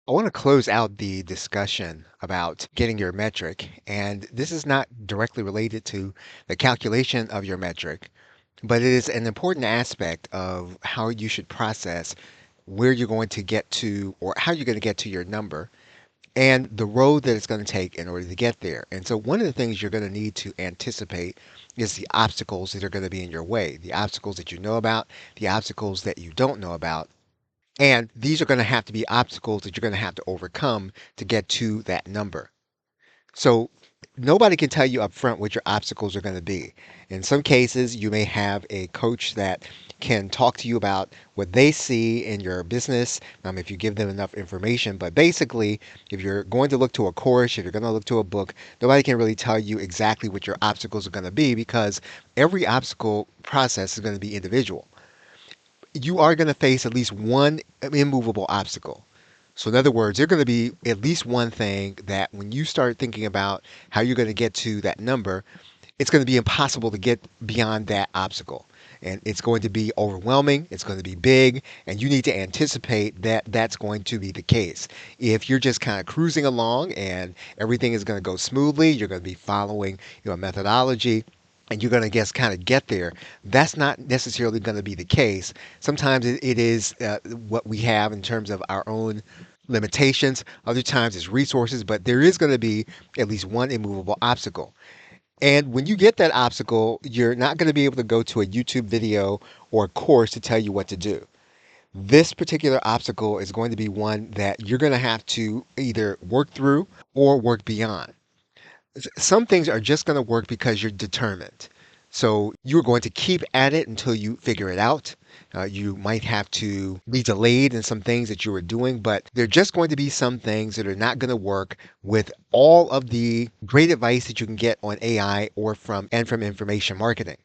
I want to close out the discussion about getting your metric, and this is not directly related to the calculation of your metric, but it is an important aspect of how you should process where you're going to get to or how you're going to get to your number and the road that it's going to take in order to get there. And so, one of the things you're going to need to anticipate is the obstacles that are going to be in your way, the obstacles that you know about, the obstacles that you don't know about. And these are going to have to be obstacles that you're going to have to overcome to get to that number. So nobody can tell you up front what your obstacles are going to be. In some cases, you may have a coach that can talk to you about what they see in your business if you give them enough information. But basically, if you're going to look to a course, if you're going to look to a book, nobody can really tell you exactly what your obstacles are going to be because every obstacle process is going to be individual. You are going to face at least one immovable obstacle. So, in other words, there's going to be at least one thing that when you start thinking about how you're going to get to that number, it's going to be impossible to get beyond that obstacle. And it's going to be overwhelming, it's going to be big, and you need to anticipate that that's going to be the case. If you're just kind of cruising along and everything is going to go smoothly, you're going to be following your methodology, and you're going to just kind of get there. That's not necessarily going to be the case. Sometimes it is what we have in terms of our own limitations. Other times it's resources, but there is going to be at least one immovable obstacle. And when you get that obstacle, you're not going to be able to go to a YouTube video or a course to tell you what to do. This particular obstacle is going to be one that you're going to have to either work through or work beyond. Some things are just going to work because you're determined. So you're going to keep at it until you figure it out. You might have to be delayed in some things that you were doing, but there are just going to be some things that are not going to work with all of the great advice that you can get on AI or from information marketing.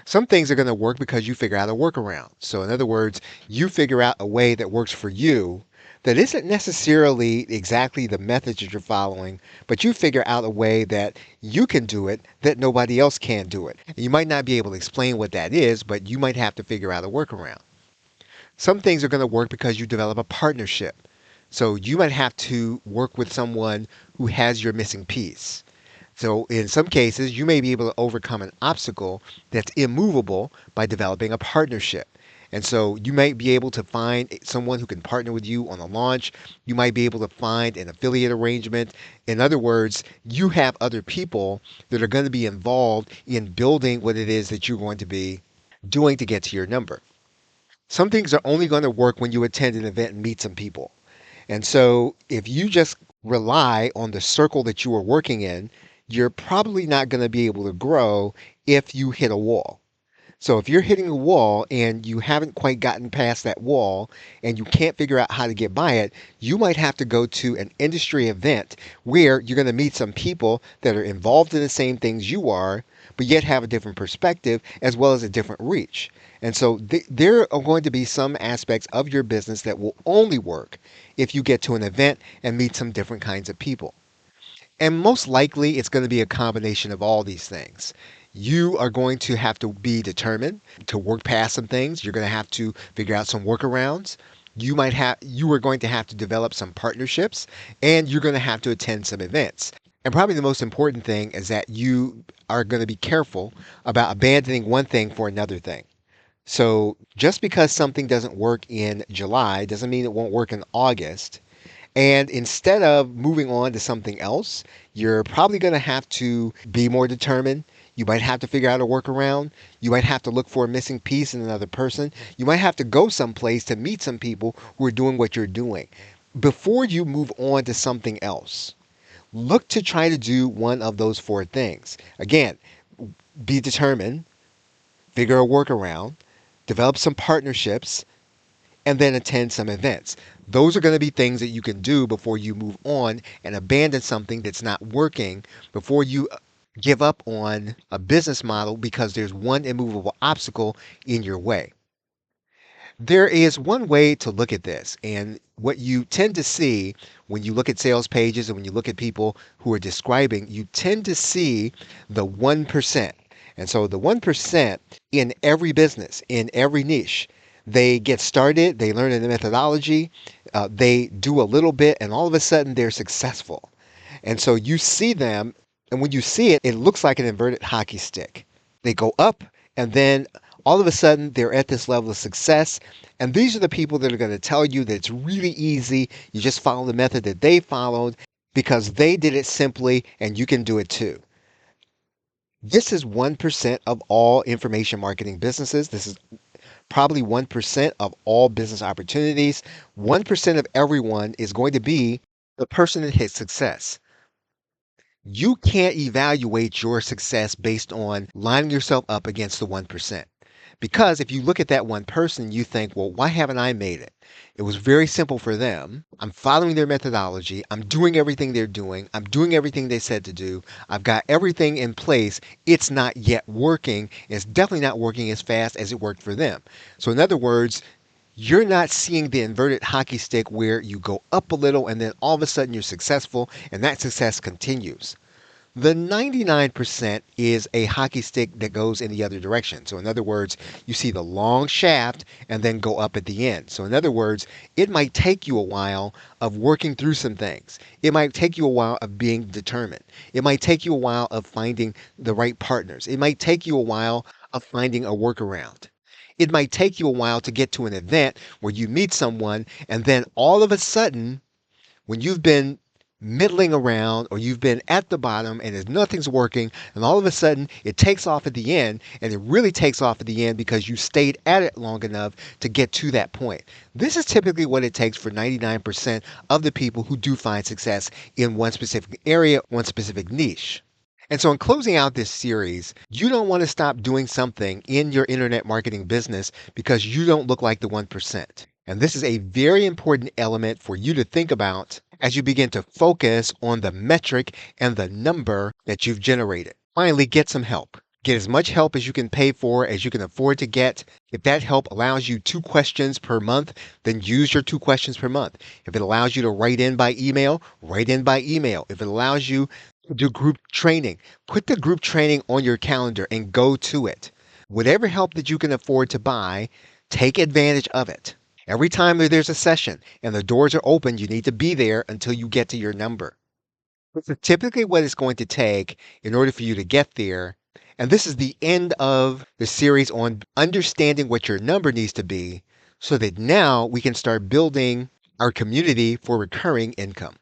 Some things are going to work because you figure out a workaround. So, in other words, you figure out a way that works for you that isn't necessarily exactly the method that you're following, but you figure out a way that you can do it that nobody else can do it. You might not be able to explain what that is, but you might have to figure out a workaround. Some things are going to work because you develop a partnership. So, you might have to work with someone who has your missing piece. So, in some cases, you may be able to overcome an obstacle that's immovable by developing a partnership. And so, you might be able to find someone who can partner with you on a launch. You might be able to find an affiliate arrangement. In other words, you have other people that are going to be involved in building what it is that you're going to be doing to get to your number. Some things are only going to work when you attend an event and meet some people. And so if you just rely on the circle that you are working in, you're probably not going to be able to grow if you hit a wall. So if you're hitting a wall and you haven't quite gotten past that wall and you can't figure out how to get by it, you might have to go to an industry event where you're going to meet some people that are involved in the same things you are, but yet have a different perspective as well as a different reach. And so there are going to be some aspects of your business that will only work if you get to an event and meet some different kinds of people. And most likely, it's going to be a combination of all these things. You are going to have to be determined to work past some things. You're going to have to figure out some workarounds. You are going to have to develop some partnerships, and you're going to have to attend some events. And probably the most important thing is that you are going to be careful about abandoning one thing for another thing. So just because something doesn't work in July doesn't mean it won't work in August. And instead of moving on to something else, you're probably going to have to be more determined. You might have to figure out a workaround. You might have to look for a missing piece in another person. You might have to go someplace to meet some people who are doing what you're doing. Before you move on to something else, look to try to do one of those four things. Again, be determined, figure a workaround, develop some partnerships, and then attend some events. Those are going to be things that you can do before you move on and abandon something that's not working, before you give up on a business model because there's one immovable obstacle in your way. There is one way to look at this, and what you tend to see when you look at sales pages and when you look at people who are describing, you tend to see the 1%. And so the 1% in every business, in every niche, They get started, they learn the methodology, they do a little bit, and all of a sudden they're successful. And so you see them, and when you see it, it looks like an inverted hockey stick. They go up, and then all of a sudden they're at this level of success. And these are the people that are going to tell you that it's really easy. You just follow the method that they followed because they did it simply, and you can do it too. This is 1% of all information marketing businesses. This is probably 1% of all business opportunities. 1% of everyone is going to be the person that hits success. You can't evaluate your success based on lining yourself up against the 1%. Because if you look at that one person, you think, well, why haven't I made it? It was very simple for them. I'm following their methodology. I'm doing everything they're doing. I'm doing everything they said to do. I've got everything in place. It's not yet working. It's definitely not working as fast as it worked for them. So, in other words, you're not seeing the inverted hockey stick where you go up a little and then all of a sudden you're successful and that success continues. The 99% is a hockey stick that goes in the other direction. So, in other words, you see the long shaft and then go up at the end. So, in other words, it might take you a while of working through some things. It might take you a while of being determined. It might take you a while of finding the right partners. It might take you a while of finding a workaround. It might take you a while to get to an event where you meet someone and then all of a sudden when you've been middling around or you've been at the bottom and there's nothing's working and all of a sudden it takes off at the end, and it really takes off at the end because you stayed at it long enough to get to that point. This is typically what it takes for 99% of the people who do find success in one specific area, one specific niche. And so, in closing out this series, you don't want to stop doing something in your internet marketing business because you don't look like the 1%. And this is a very important element for you to think about as you begin to focus on the metric and the number that you've generated. Finally, get some help. Get as much help as you can pay for, as you can afford to get. If that help allows you 2 questions per month, then use your 2 questions per month. If it allows you to write in by email, write in by email. If it allows you to do group training, put the group training on your calendar and go to it. Whatever help that you can afford to buy, take advantage of it. Every time that there's a session and the doors are open, you need to be there until you get to your number. This is typically what it's going to take in order for you to get there. And this is the end of the series on understanding what your number needs to be so that now we can start building our community for recurring income.